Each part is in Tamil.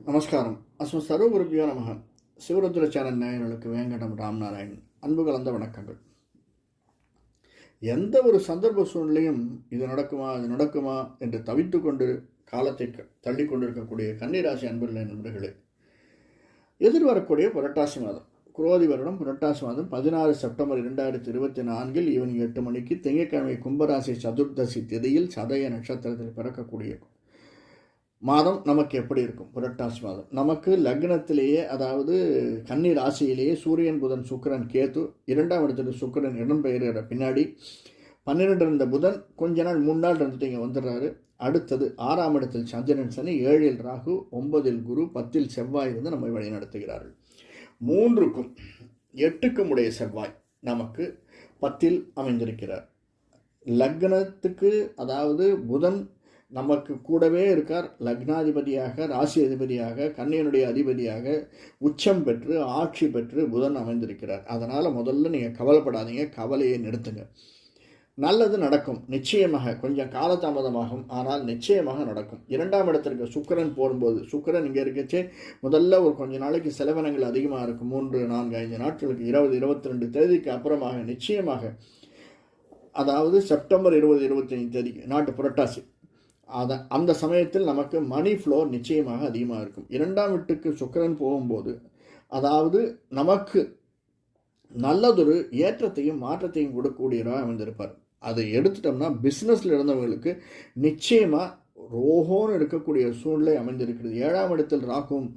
நமஸ்காரம். சர்வகுருபியோ நமக. சிவருத்ர சேனல் நேயர்களுக்கு வேங்கடம் ராம்நாராயணன் அன்பு கலந்த வணக்கங்கள். எந்த ஒரு சந்தர்ப்ப சூழ்நிலையும் இது நடக்குமா என்று தவித்து கொண்டு காலத்தை தள்ளி கொண்டிருக்கக்கூடிய கன்னிராசி அன்பர்களே, நண்பர்களே, எதிர்வரக்கூடிய புரட்டாசி மாதம், குரோதி வருடம் புரட்டாசி மாதம் 16 செப்டம்பர் 2024 ஈவினிங் 8 மணிக்கு திங்கட்கிழமை கும்பராசி சதுர்தசி திதியில் சதய நட்சத்திரத்தில் பிறக்கக்கூடிய மாதம் நமக்கு எப்படி இருக்கும்? புரட்டாசி மாதம் நமக்கு லக்னத்திலேயே, அதாவது கன்னி ராசியிலேயே சூரியன், புதன், சுக்கிரன், கேது, 2ஆம் இடத்துல சுக்கிரன் இடம்பெயர்கிற பின்னாடி 12 இருந்த புதன் கொஞ்ச நாள் 3 நாள் இருந்துட்டு இங்கே வந்துடுறாரு. அடுத்தது 6ஆம் இடத்தில் சந்திரன், சனி, 7இல் ராகு, 9இல் குரு, 10இல் செவ்வாய் வந்து நம்மை வழிநடத்துகிறார்கள். 3க்கும் 8க்கும் உடைய செவ்வாய் நமக்கு 10இல் அமைந்திருக்கிறார். லக்னத்துக்கு, அதாவது புதன் நமக்கு கூடவே இருக்கார். லக்னாதிபதியாக, ராசி அதிபதியாக, கன்னியனுடைய அதிபதியாக உச்சம் பெற்று ஆட்சி பெற்று புதன் அமைந்திருக்கிறார். அதனால் முதல்ல நீங்கள் கவலைப்படாதீங்க, கவலையை நிறுத்துங்க. நல்லது நடக்கும் நிச்சயமாக. கொஞ்சம் காலதாமதமாகும், ஆனால் நிச்சயமாக நடக்கும். 2ஆம் இடத்திற்கு சுக்கிரன் போடும்போது, சுக்கிரன் இங்கே இருக்கச்சே முதல்ல ஒரு கொஞ்ச நாளைக்கு செலவினங்கள் அதிகமாக இருக்கும். 3, 4, 5 நாட்களுக்கு 20, 22 தேதிக்கு அப்புறமாக நிச்சயமாக, அதாவது செப்டம்பர் 20, 25 தேதிக்கு நாட்டு புரட்டாசி, அந்த சமயத்தில் நமக்கு மணி ஃப்ளோ நிச்சயமாக அதிகமாக இருக்கும். 2ஆம் வீட்டுக்கு சுக்கிரன் போகும்போது, அதாவது நமக்கு நல்லதொரு ஏற்றத்தையும் மாற்றத்தையும் கொடுக்கக்கூடியவராக அமைந்திருப்பார். அதை எடுத்துட்டோம்னா பிஸ்னஸில் இருந்தவங்களுக்கு நிச்சயமாக ரோஹோன்னு இருக்கக்கூடிய சூழ்நிலை அமைந்திருக்கிறது. 7ஆம் இடத்தில் ராகுவும்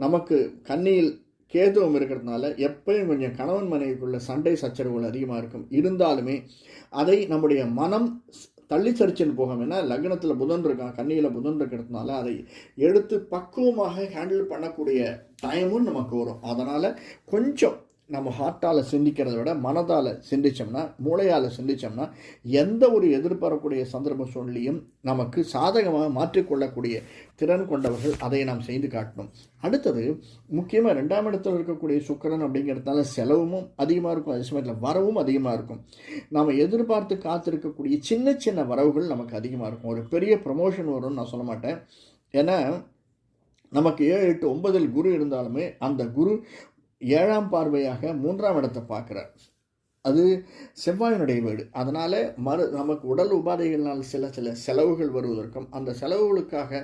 நமக்கு கன்னியில் கேதுவும் இருக்கிறதுனால எப்பயும் கொஞ்சம் கணவன் மனைவிக்குள்ள சண்டை சச்சரவுகள் அதிகமாக இருக்கும். இருந்தாலுமே அதை நம்முடைய மனம் தள்ளி சரிச்சுன்னு போகும். ஏன்னா லக்னத்தில் புதன் இருக்கான், கன்னியில் புதன் இருக்கிறதுனால அதை எடுத்து பக்குவமாக ஹேண்டில் பண்ணக்கூடிய டைமும் நமக்கு வரும். அதனால் கொஞ்சம் நம்ம ஹார்ட்டால் சிந்திக்கிறத விட மனதால் சிந்தித்தோம்னா, மூளையால் சிந்தித்தோம்னா, எந்த ஒரு எதிர்பார்க்கக்கூடிய சந்தர்ப்ப சூழ்நிலையும் நமக்கு சாதகமாக மாற்றிக்கொள்ளக்கூடிய திறன் கொண்டவர்கள் அதை நாம் செய்து காட்டணும். அடுத்தது முக்கியமாக 2ஆம் இடத்தில் இருக்கக்கூடிய சுக்கிரன் அப்படிங்கிறதுனால செலவும் அதிகமாக இருக்கும், அதே சமயத்தில் வரவும் அதிகமாக இருக்கும். நாம் எதிர்பார்த்து காத்திருக்கக்கூடிய சின்ன சின்ன வரவுகள் நமக்கு அதிகமாக இருக்கும். ஒரு பெரிய ப்ரமோஷன் வரும்னு நான் சொல்ல மாட்டேன். ஏன்னா நமக்கு 7, 8, 9இல் குரு இருந்தாலுமே அந்த குரு 7ஆம் பார்வையாக 3ஆம் இடத்தை பார்க்குறார். அது செவ்வாயினுடைய வீடு. அதனால் நமக்கு உடல் உபாதைகளால் சில செலவுகள் வருவதற்கும், அந்த செலவுகளுக்காக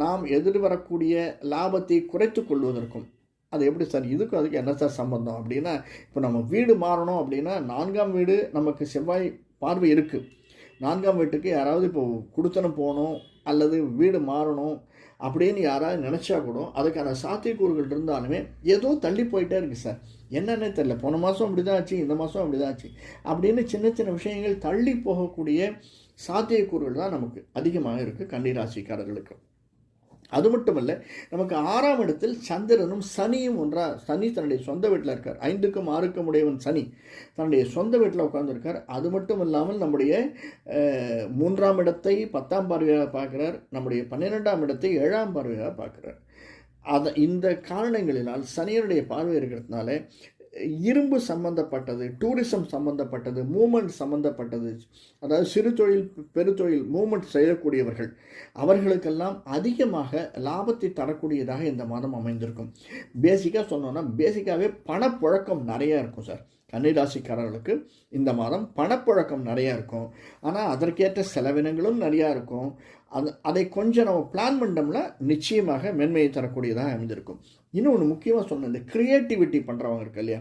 நாம் எதிர்வரக்கூடிய லாபத்தை குறைத்து கொள்வதற்கும், அது எப்படி சார், இதுக்கும் அதுக்கு என்ன சார் சம்பந்தம் அப்படின்னா, இப்போ நம்ம வீடு மாறணும் அப்படின்னா 4ஆம் வீடு நமக்கு செவ்வாய் பார்வை இருக்குது. 4ஆம் வீட்டுக்கு யாராவது இப்போ கொடுத்தனும் போகணும் அல்லது வீடு மாறணும் அப்படின்னு யாராவது நினச்சா கூட அதுக்கான சாத்தியக்கூறுகள் இருந்தாலுமே ஏதோ தள்ளி போயிட்டே இருக்குது சார், என்னன்னே தெரியல, போன மாதம் அப்படி தான் ஆச்சு, இந்த மாதம் அப்படி தான் ஆச்சு அப்படின்னு சின்ன சின்ன விஷயங்கள் தள்ளி போகக்கூடிய சாத்தியக்கூறுகள் தான் நமக்கு அதிகமாக இருக்குது கன்னிராசிக்காரர்களுக்கு. அது மட்டும் இல்லை, நமக்கு 6ஆம் இடத்தில் சந்திரனும் சனியும் சனி தன்னுடைய சொந்த வீட்டில் இருக்கார். 5க்கும் 6க்கும் உடையவன் சனி தன்னுடைய சொந்த வீட்டில் உட்கார்ந்துருக்கார். அது மட்டும் இல்லாமல் நம்முடைய 3ஆம் இடத்தை 10ஆம் பார்வையாக பார்க்குறார், நம்முடைய 12ஆம் இடத்தை 7ஆம் பார்வையாக பார்க்குறார். இந்த காரணங்களினால் சனியனுடைய பார்வை இருக்கிறதுனால இரும்பு சம்பந்தப்பட்டது, டூரிசம் சம்பந்தப்பட்டது, மூமெண்ட் சம்பந்தப்பட்டது, அதாவது சிறு தொழில் பெருத்தொழில் மூமெண்ட் செய்யக்கூடியவர்கள் அவர்களுக்கெல்லாம் அதிகமாக லாபத்தை தரக்கூடியதாக இந்த மாதம் அமைந்திருக்கும். பேசிக்காக சொன்னோன்னா, பேசிக்காகவே பணப்புழக்கம் நிறையா இருக்கும் சார். கன்னிராசிக்காரர்களுக்கு இந்த மாதம் பணப்புழக்கம் நிறையா இருக்கும். ஆனால் அதற்கேற்ற செலவினங்களும் நிறையா இருக்கும். அதை கொஞ்சம் நம்ம பிளான் பண்ணோம்னா நிச்சயமாக மேன்மையை தரக்கூடியதாக அமைந்திருக்கும். இன்னொன்று முக்கியமாக சொன்ன, இந்த க்ரியேட்டிவிட்டி பண்ணுறவங்க இருக்கு இல்லையா,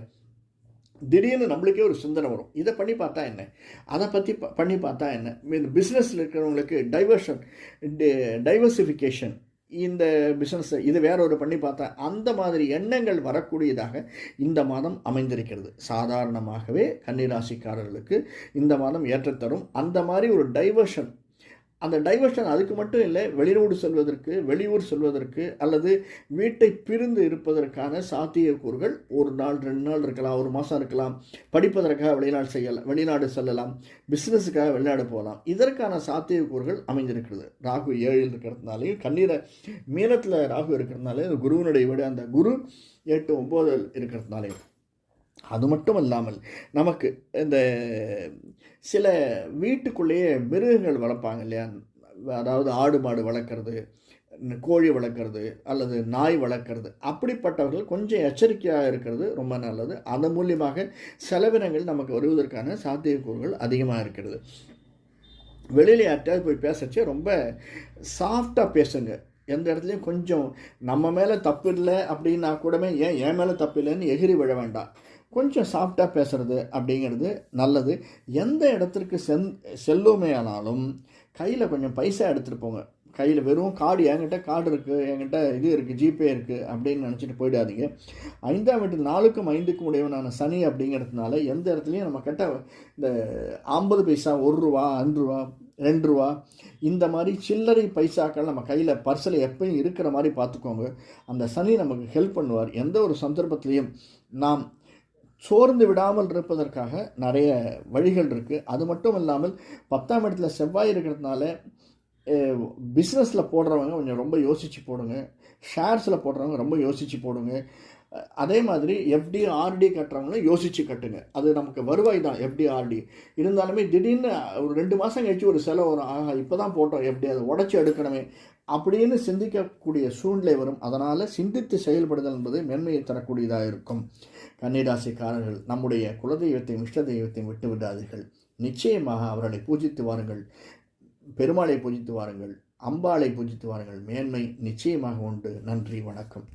திடீர்னு நம்மளுக்கே ஒரு சிந்தனை வரும், இதை பண்ணி பார்த்தா என்ன, அதை பற்றி பண்ணி பார்த்தா என்ன. இந்த பிஸ்னஸில் இருக்கிறவங்களுக்கு டைவர்சிஃபிகேஷன், இந்த பிஸ்னஸ் இது வேற ஒரு பண்ணி பார்த்தா, அந்த மாதிரி எண்ணங்கள் வரக்கூடியதாக இந்த மாதம் அமைந்திருக்கிறது. சாதாரணமாகவே கன்னிராசிக்காரர்களுக்கு இந்த மாதம் ஏற்றத்தரும். அந்த மாதிரி ஒரு அந்த டைவர்ஷன் அதுக்கு மட்டும் இல்லை, வெளியூர் செல்வதற்கு அல்லது வீட்டை பிரிந்து இருப்பதற்கான சாத்தியக்கூறுகள் 1 நாள் 2 நாள் இருக்கலாம், 1 மாதம் இருக்கலாம். படிப்பதற்காக வெளிநாடு செல்லலாம், பிஸ்னஸுக்காக வெளிநாடு போகலாம். இதற்கான சாத்தியக்கூறுகள் அமைந்திருக்கிறது. ராகு 7இல் இருக்கிறதுனாலையும், மீனத்தில் ராகு இருக்கிறதுனாலே, குருவினுடைய வீடு, அந்த குரு 8, 9 இருக்கிறதுனாலையும். அது மட்டும் இல்லாமல் நமக்கு இந்த சில வீட்டுக்குள்ளேயே மிருகங்கள் வளர்ப்பாங்க இல்லையா, அதாவது ஆடு மாடு வளர்க்குறது, கோழி வளர்க்குறது அல்லது நாய் வளர்க்குறது, அப்படிப்பட்டவர்கள் கொஞ்சம் எச்சரிக்கையாக இருக்கிறது ரொம்ப நல்லது. அதன் மூலியமாக செலவினங்கள் நமக்கு வருவதற்கான சாத்தியக்கூறுகள் அதிகமாக இருக்கிறது. வெளியில் யார்கிட்டயாவது போய் பேசச்சே ரொம்ப சாஃப்டாக பேசுங்க. எந்த இடத்துலையும் கொஞ்சம் நம்ம மேலே தப்பு இல்லை அப்படின்னா கூடமே ஏன் என் மேலே தப்பு இல்லைன்னு எகிரி விழ வேண்டாம். கொஞ்சம் சாஃப்டாக பேசுகிறது அப்படிங்கிறது நல்லது. எந்த இடத்திற்கு செல்லுமே ஆனாலும் கையில் கொஞ்சம் பைசா எடுத்துகிட்டு போங்க. கையில் வெறும் கார்டு, என்கிட்ட கார்டு இருக்குது, என்கிட்ட இது இருக்குது, ஜிபே இருக்குது அப்படின்னு நினச்சிட்டு போயிடாதீங்க. 5ஆம் வீட்டு 4க்கும் 5க்கும் உடையவனான சனி அப்படிங்கிறதுனால எந்த இடத்துலையும் நம்ம கிட்ட இந்த 50 பைசா, 1 ரூபா, 5 ரூபா, 2 ரூபா இந்த மாதிரி சில்லறை பைசாக்கள் நம்ம கையில் பர்ஸில் எப்பயும் இருக்கிற மாதிரி பார்த்துக்கோங்க. அந்த சனி நமக்கு ஹெல்ப் பண்ணுவார். எந்த ஒரு சந்தர்ப்பத்திலையும் நாம் சோர்ந்து விடாமல் இருப்பதற்காக நிறைய வழிகள் இருக்குது. அது மட்டும் இல்லாமல் 10ஆம் இடத்துல செவ்வாய் இருக்கிறதுனால பிஸ்னஸில் போடுறவங்க கொஞ்சம் ரொம்ப யோசித்து போடுங்க. ஷேர்ஸில் போடுறவங்க ரொம்ப யோசித்து போடுங்க. அதே மாதிரி எஃப்டி ஆர்டி கட்டுறவங்களும் யோசித்து கட்டுங்க. அது நமக்கு வருவாய் தான் எஃப்டி ஆர்டி. இருந்தாலுமே திடீர்னு ஒரு 2 மாதம் கழிச்சு ஒரு செலவு வரும். இப்போ தான் போட்டோம் எஃப்டி, அதை உடச்சி எடுக்கணுமே அப்படின்னு சிந்திக்கக்கூடிய சூழ்நிலை வரும். அதனால் சிந்தித்து செயல்படுதல் என்பது மேன்மையை தரக்கூடியதாக இருக்கும். கன்னிராசிக்காரர்கள் நம்முடைய குலதெய்வத்தையும் இஷ்ட தெய்வத்தையும் விட்டு விடாதீர்கள். நிச்சயமாக அவர்களை பூஜித்து வாருங்கள். பெருமாளை பூஜித்து வாருங்கள். அம்பாளை பூஜித்து வாருங்கள். மேன்மை நிச்சயமாக உண்டு. நன்றி, வணக்கம்.